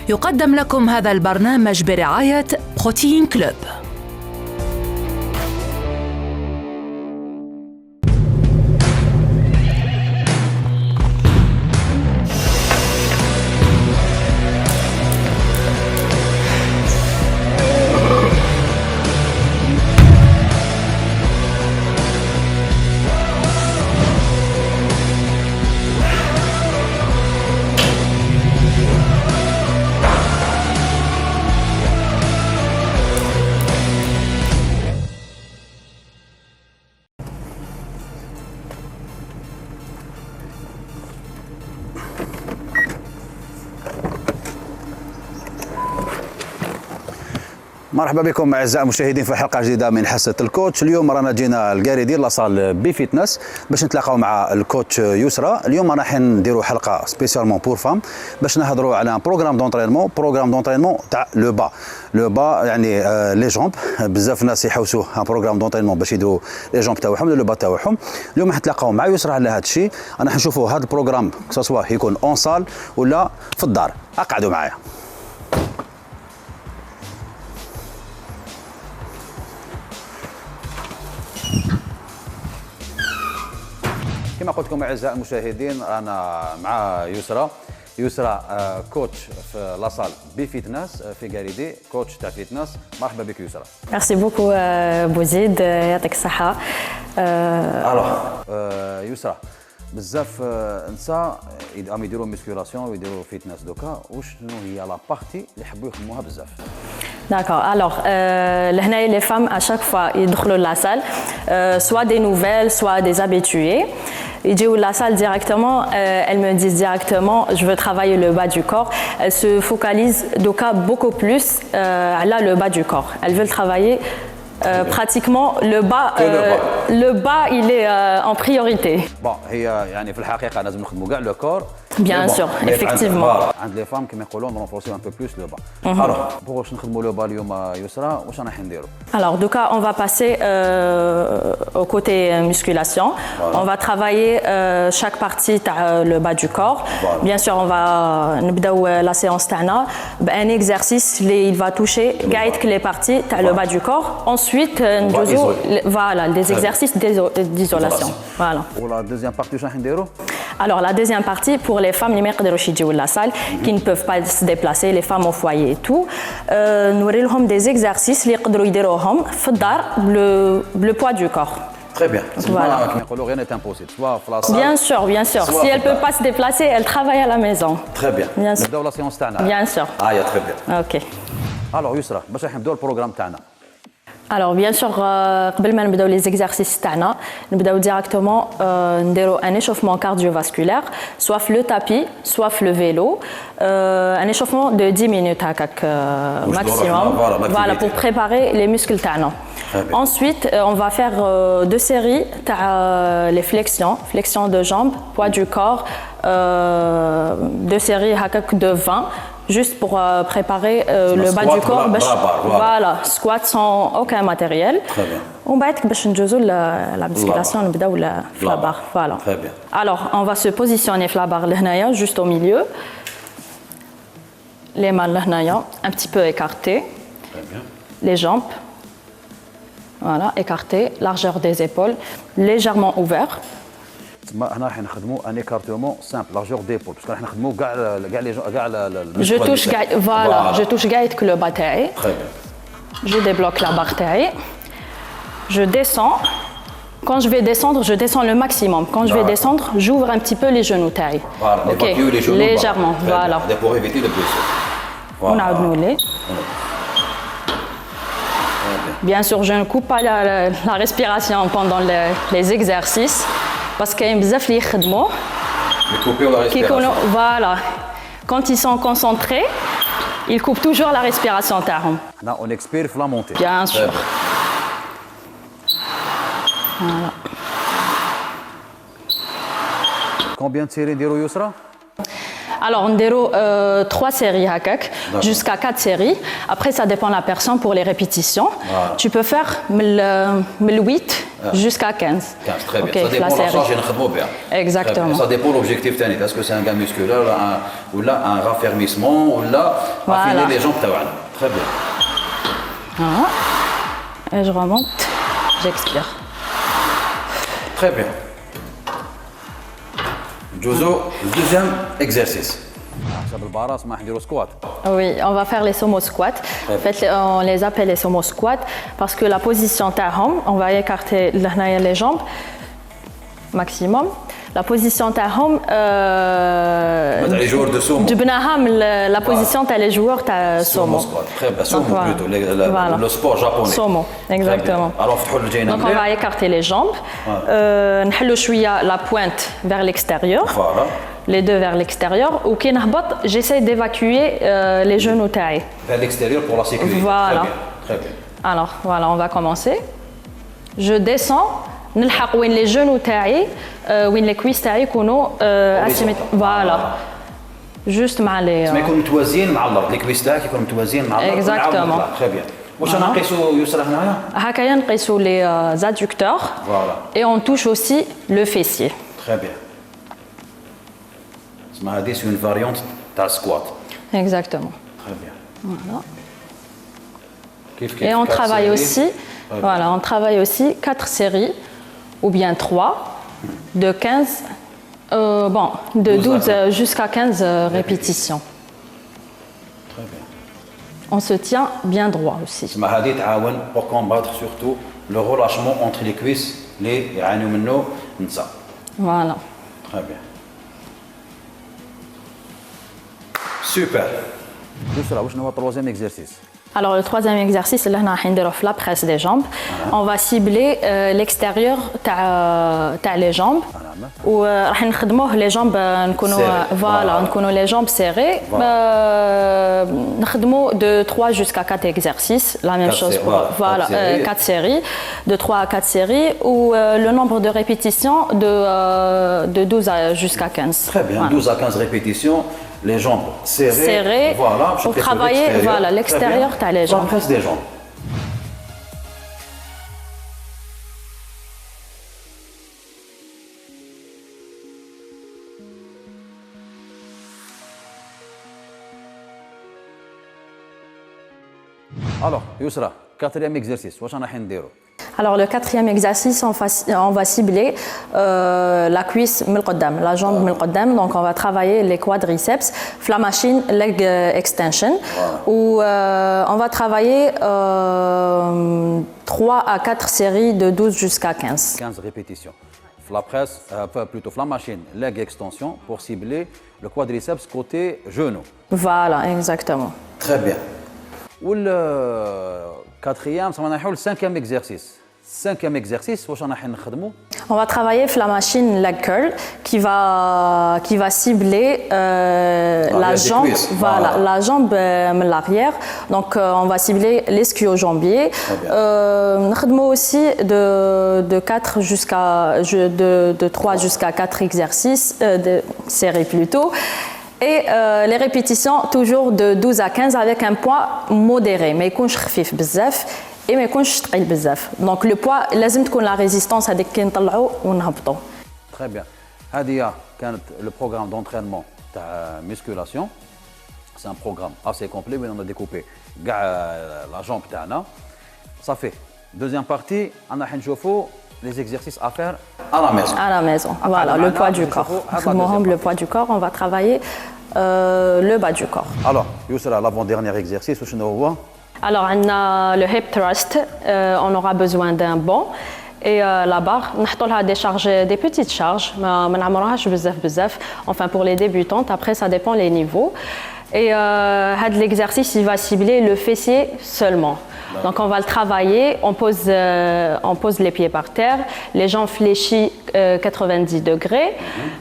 يقدم لكم هذا البرنامج برعاية بروتين كلوب. مرحبا بكم اعزائي المشاهدين في حلقه جديده من حصه الكوتش. اليوم رانا جينا الكاريدي لاصال بي فيتنس باش نتلاقاو مع الكوتش يسرى. اليوم راح نديروا حلقه سبيسيالمون بور فام باش نهضروا على بروغرام دونطرينمون تاع لو با يعني لي جومب. بزاف ناس يحوسوا ان بروغرام دونطرينمون باش يديروا لي جومب تاعهم لو با تاعهم. اليوم حنتلاقاو مع يسرى على هذا الشيء. انا حنشوفوا هذا البروغرام سواء يكون اون سال ولا في الدار. اقعدوا معايا. كما قلت لكم اعزائي المشاهدين انا مع يسرى كوتش في لاصال بي فيتنس في كاريدي، كوتش تاع فيتنس. مرحبا بك يسرى. ميرسي بوكو بوزيد، يعطيك الصحة. الوغ يسرى بزاف نساء يديروا ميسكولاسيون ويديروا فيتنس دوكا، وشنو هي لا بارتي اللي يحبوا يخدموها بزاف؟ D'accord. Alors, لهنايا les femmes à chaque fois يدخلوا la salle, soit des nouvelles, soit des habituées. Ils disent la salle directement, elles me disent directement, je veux travailler le bas du corps. Elles se focalisent doka beaucoup plus là le bas du corps. Elles veulent travailler pratiquement le bas il est en priorité. Bon, هي يعني في الحقيقة لازم نخدموا كاع لو كور. Bien sûr, effectivement. عند لي فام كما يقولون نرونفورسيو ان بو بلوس لو با. الوغ باش نخدموا لو با اليوم يسرى واش راح نديروا؟ Alors, donc, on va passer au côté musculation. Voilà. On va travailler chaque partie le bas du corps. Voilà. Bien sûr, on va نبداو la séance تاعنا بان exercice اللي il va toucher قاعد les parties تاع le bas du corps. Ensuite, ندوزو voilà des exercices d'isolation. Voilà. Pour la deuxième partie واش راح نديروا؟ Alors, la deuxième partie, pour les femmes qui ne la salle, qui ne peuvent pas se déplacer, les femmes au foyer et tout, nous avons des exercices qui peuvent faire le poids du corps. Très bien. Voilà. Rien n'est impossible. Bien sûr, bien sûr. Si elle ne peut pas se déplacer, elle travaille à la maison. Très bien. Bien sûr. La séance bien sûr. Ah, très bien. Ok. Alors, Yusra, باش نبداو البروغرام تاعنا. Alors bien sûr, قبل ما نبداو les exercices تاعنا نبداو directement نديرو un échauffement cardiovasculaire, soit le tapis, soit le vélo, un échauffement de 10 minutes هكاك maximum. Voilà, pour préparer les muscles تاعنا. Ensuite, on va faire deux séries تاع les flexions de jambes, poids du corps, deux séries هكاك de 20. Juste pour préparer le bas du corps. Voilà, squat sans aucun matériel. Très bien. On va être la musculation, la barre. Voilà. Très bien. Alors, on va se positionner la barre juste au milieu. Les mains un petit peu écartées. Très bien. Les jambes. Voilà, écartées. Largeur des épaules. Légèrement ouvert. هنا راح نخدموا ان ايكارتومون سامبل لارجور ديبول باسكو راح نخدموا كاع لي جو توش كاع فوالا جو توش كاع لو با تاعي. تري بيان. جو دébloque la barre تاعي. Je descends. Quand je vais descendre, je descends le maximum. Quand je vais descendre, j'ouvre un petit peu les genoux taille. Voilà, ok, légèrement. Voilà. Pour éviter de blessure. On a annulé. Bien sûr, je ne coupe pas la respiration pendant les exercices. Parce qu'il y a بزاف اللي يخدموا. Voilà. Quand ils sont concentrés, ils coupent toujours la respiration تاعهم. Là, on expire la montée. Bien sûr. Voilà. Combien de séries نديروا يسرى؟ Alors, on déroule 3 séries jusqu'à 4 séries. Après, ça dépend de la personne pour les répétitions. Voilà. Tu peux faire 8 jusqu'à 15. 15, très bien. Ça dépend de la charge et exactement. Ça dépend de l'objectif. Est-ce que c'est un gain musculaire ou là, un raffermissement ou là, affiner les jambes. Très bien. Voilà. Et je remonte, j'expire. Très bien. Jozo, deuxième exercice. Oui, on va faire les sumo squats. En fait, on les appelle les sumo squats parce que la position tahom, on va écarter les jambes maximum. La position tahom, les joueurs de sumo. La position t'as les joueurs t'as sumo. Très bien, sumo plutôt, le sport japonais. Sumo, exactement. Alors, donc on va écarter les jambes. نحلو شوية la pointe vers l'extérieur. Voilà. Les deux vers l'extérieur. Ou qui n'hbط, j'essaie d'évacuer les genoux taillés. Vers l'extérieur pour la sécurité. Voilà. Très bien. Alors, voilà, on va commencer. Je descends. نلحق وين les genoux تاعي وين les cuisses تاعي يكونوا voilà juste مع les ما يكونوا متوازيين مع الارض les cuisses تاعك يكونوا متوازيين مع الارض exactement très bien واش نقيسوا يسرى هنايا هكايا نقيسوا les adducteurs voilà et on touche aussi le fessier très bien اسمها هذه c'est une variante تاع squat exactement très bien voilà كيف et on travaille aussi voilà on travaille aussi 4 séries ou bien 3, de 15, de 12 jusqu'à 15 répétitions. Très bien. On se tient bien droit aussi. Pour combattre surtout le relâchement entre les cuisses, Voilà. Très bien. Super. Le troisième exercice. Alors le troisième exercice, c'est la presse des jambes. On va cibler l'extérieur de les jambes. Ou les jambes, voilà, les jambes serrées. De 3 jusqu'à 4 exercices, la même chose pour voilà, 4 séries, de 3 à 4 séries, ou le nombre de répétitions de 12 jusqu'à 15. Très bien, voilà. 12 à 15 répétitions. Les jambes serrées, voilà, pour travailler voilà, l'extérieur, tu as les jambes. La presse des jambes. Alors, Yousra, quatrième exercice, qu'est-ce qu'on va faire? Alors le quatrième exercice, on va cibler la cuisse la jambe milqaddam. Donc on va travailler les quadriceps, la machine leg extension, où on va travailler 3 à 4 séries de 12 jusqu'à 15. 15 répétitions. La presse, plutôt la machine leg extension pour cibler le quadriceps côté genou. Voilà, exactement. Très bien. Ou le quatrième, ça va être le cinquième exercice. Cinquième exercice, on va travailler la machine leg curl qui va cibler la jambe, voilà, la jambe l'arrière. Donc on va cibler l'ischio-jambier. aussi de 4 jusqu'à de 3 jusqu'à 4 exercices de séries plutôt. Et les répétitions toujours de 12 à 15 avec un poids modéré, mais يكونش خفيف بزاف et ما يكونش ثقيل بزاف. Donc le poids لازم تكون la résistance هذيك كي نطلعوا ونهبطوا. Très bien. هذه كانت le programme d'entraînement تاع musculation. C'est un programme assez complet mais on a découpé la jambe تاعنا. Ça fait deuxième partie on a نشوفوا les exercices à faire à la maison. À la maison. Voilà, le poids du corps. Le poids du corps, on va travailler le bas du corps. Alors, Yousra, l'avant-dernier exercice, où est-ce alors, on a le hip thrust. On aura besoin d'un banc. Et la barre, on a des petites charges. Enfin, pour les débutantes, après, ça dépend les niveaux. Et l'exercice, il va cibler le fessier seulement. Donc on va le travailler, on pose les pieds par terre, les jambes fléchies 90 degrés,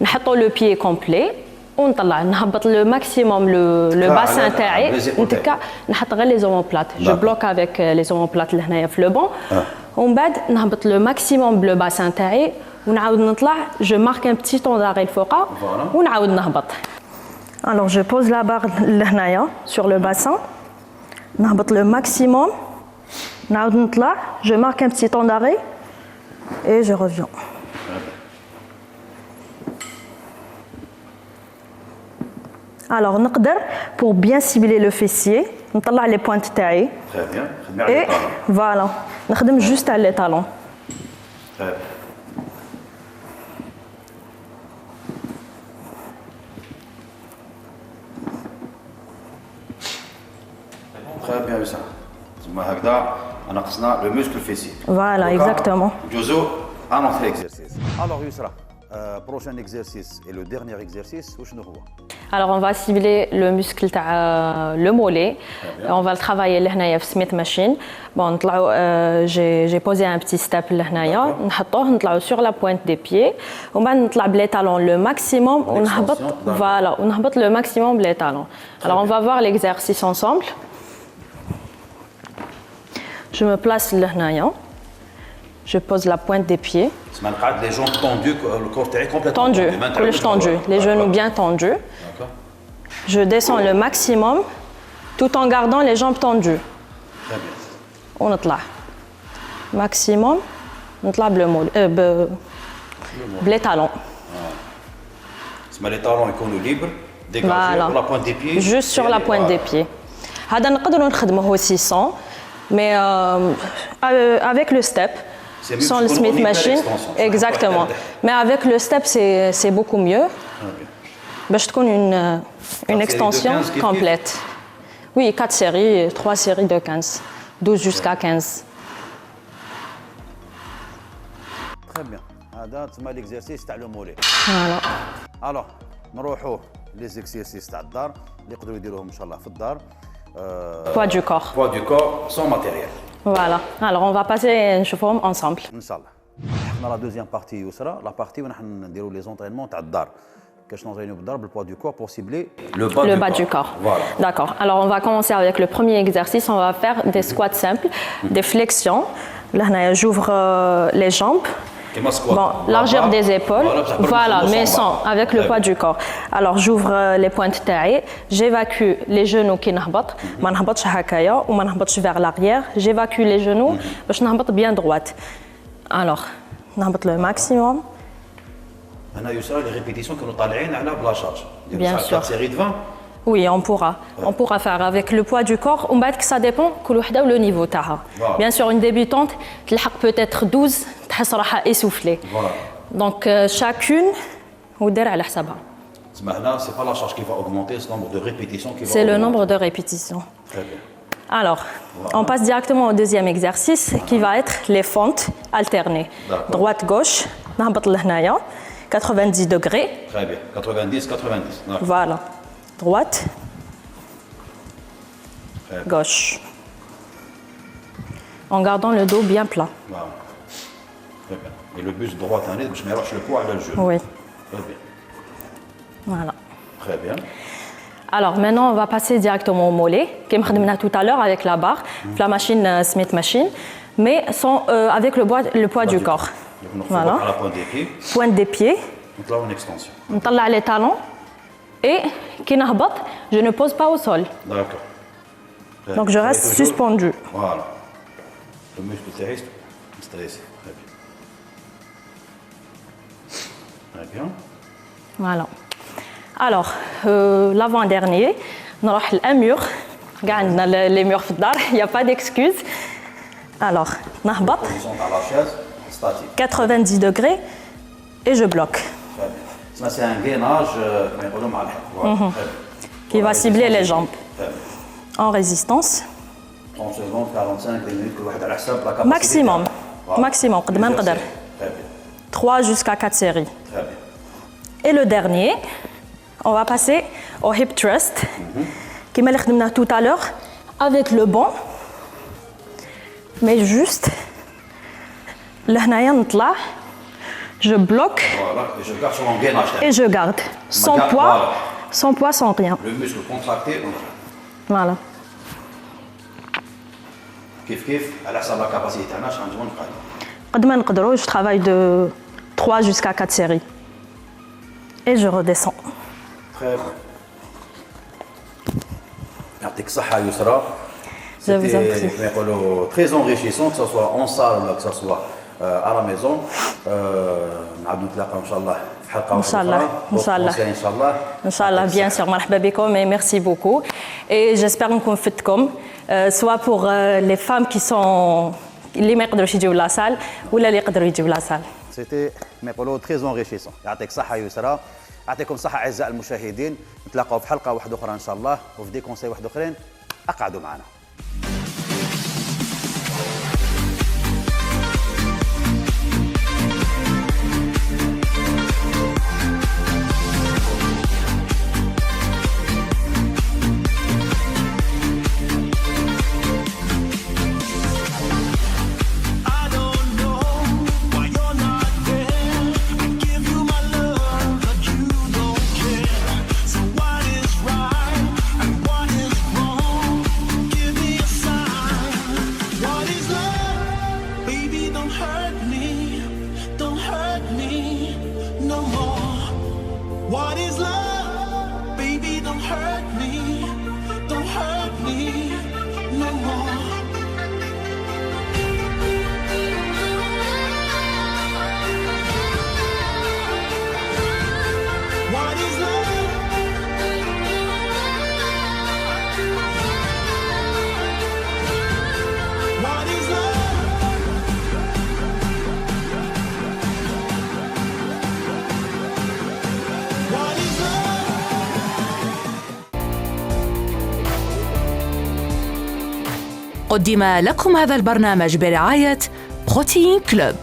on met le pied complet, on نهبط le maximum le bassin تاعي نتكا نحط غير les omoplates. Je bloque avec les omoplates اللي هنايا في le banc. ومن بعد نهبط le maximum le bassin تاعي ونعاود نطلع, je marque un petit temps d'arrêt الفوقه ونعاود نهبط. Alors je pose la barre لهنايا sur le bassin. نهبط le maximum. نعاود نطلع. Je marque un petit temps d'arrêt et je reviens. Alors نقدر pour bien cibler le fessier نطلع les pointes تاعي. Très bien. Et voilà. نخدم juste à l'étalon. Très bien. Très bien, Youssra. On a le muscle fessier. Voilà, exactement. Jozo, un autre exercice. Alors, Youssra, prochain exercice et le dernier exercice, où je nous vois. Alors on va cibler le muscle le mollet. On va le travailler لهنايا في Smith machine. Bon, j'ai posé un petit step لهنايا. نحطوه نطلعوا sur la pointe des pieds. ومن بعد نطلع بلي talons le maximum ونهبط voilà, ونهبط le maximum بلي talons. Alors on va voir l'exercice ensemble. Je me place لهنايا. Je pose la pointe des pieds. Les jambes tendues, le corps est complètement tendu. Tendu. Les genoux bien tendus. Je descends le maximum tout en gardant les jambes tendues. Très bien. On نطلع. Maximum. نطلع les talons. Les talons sont libres, dégagés voilà. Pour la pointe des pieds. Juste sur la pointe des pieds. هذا نقدروا نخدموه aussi sans, mais avec le step. Sans le Smith machine, exactement. Mais avec le step, c'est beaucoup mieux. Je te une extension complète. Oui, 4 séries, 3 séries de 15, 12 jusqu'à 15. Très bien. C'est l'exercice تاع le mollet. Voilà. Alors, نروحوا les exercices تاع الدار اللي يقدروا يديروهم ان شاء الله في الدار. Poids du corps. Poids du corps sans matériel. Voilà. Alors, on va passer نشوفهم ensemble. Inch'Allah. On a la deuxième partie Youssra, la partie où on déroule les entraînements تاع الدار. Qu'est-ce qu'on entraîne le poids du corps pour cibler le bas du corps. Voilà. D'accord. Alors, on va commencer avec le premier exercice. On va faire des squats simples, des flexions. Là, j'ouvre les jambes. Bon, largeur des épaules. Voilà, mais sans, avec le poids du corps. Alors, j'ouvre les pointes taillées. J'évacue les genoux qui n'hبط. ما نهبطش هكايا وما نهبطش vers l'arrière. J'évacue les genoux باش نهبط bien droite. Alors, نهبط le maximum. هنا يسرى les répétitions que nous طالعين على بلا شارج. Bien sûr. Série de 20. Oui, on pourra. On pourra faire avec le poids du corps. On va que ça dépend كل وحده le niveau تاعها. Bien sûr, une débutante تلحق peut-être 12 تحس راحه essoufflée. Donc chacune ودير على حسابها. Là, c'est pas la charge qui va augmenter, c'est le nombre de répétitions qui va C'est le nombre de répétitions. Très bien. Alors, on passe directement au deuxième exercice qui va être les fentes alternées. Droite-gauche, نهبط لهنايا 90 degrés. Très bien. 90. Voilà. Droite, gauche. En gardant le dos bien plat. Voilà. Très bien. Et le buste droite, je mélange le poids et le genou. Oui. Très bien. Voilà. Très bien. Alors maintenant, on va passer directement au mollet, comme on a tout à l'heure avec la barre, la machine Smith machine, mais sans, avec le poids du corps. Voilà. À la pointe des pieds. Pointe des pieds. Donc là, une extension. On طلع les talons et qui n'hبط, je ne pose pas au sol. D'accord. Donc je reste suspendu. Voilà. Le muscle reste stressé. Très bien. Très bien. Voilà. Alors, l'avant-dernier, نروح الأمور. كاع عندنا les murs في الدار, il n'y a pas d'excuse. Alors, نهبط. Position à la chaise, statique. 90 degrés et je bloque. Très bien. Ça, c'est un gainage qui va cibler les jambes. Très bien. En résistance. 30 secondes, 45 minutes, la capacité. Maximum. Voilà. Maximum. قد ما نقدر. Très bien. 3 jusqu'à 4 séries. Très bien. Et le dernier, on va passer au hip thrust, comme on l'a tout à l'heure, avec le banc, mais juste, je bloque Voilà, et je garde sur l'engrenage. et je garde, sans poids, voilà. sans poids, sans rien. Le muscle contracté, on garde. Voilà. كيف على حسب la capacité تاعنا شحال نجمو نقادو. قد ما نقدروا, je travaille de 3 jusqu'à 4 séries. Et je redescends. Très bien. يعطيك الصحة يسرى. Je vous en prie. كما يقولوا très enrichissant que ce soit en salle ولا que ce soit à la maison. نعاودوا نتلاقاو إن شاء الله في حلقة إن شاء الله. أخرى. إن شاء الله. إن شاء الله. إن شاء الله bien sûr مرحبا بكم et merci beaucoup et j'espère نكون فدتكم soit pour les femmes qui sont اللي ما يقدروش يجيو لا سال ولا اللي يقدروا يجيو لا سال. C'était كما يقولوا très enrichissant. يعطيك الصحة يسرى. يعطيكم الصحة أعزائي المشاهدين. نتلاقاو في حلقة واحدة أخرى إن شاء الله وفي دي كونساي واحد أخرين. أقعدوا معنا. What is love? Baby, don't hurt me. Don't hurt me no more. What is love? What is love? What is love? قدم لكم هذا البرنامج برعاية بروتين كلوب.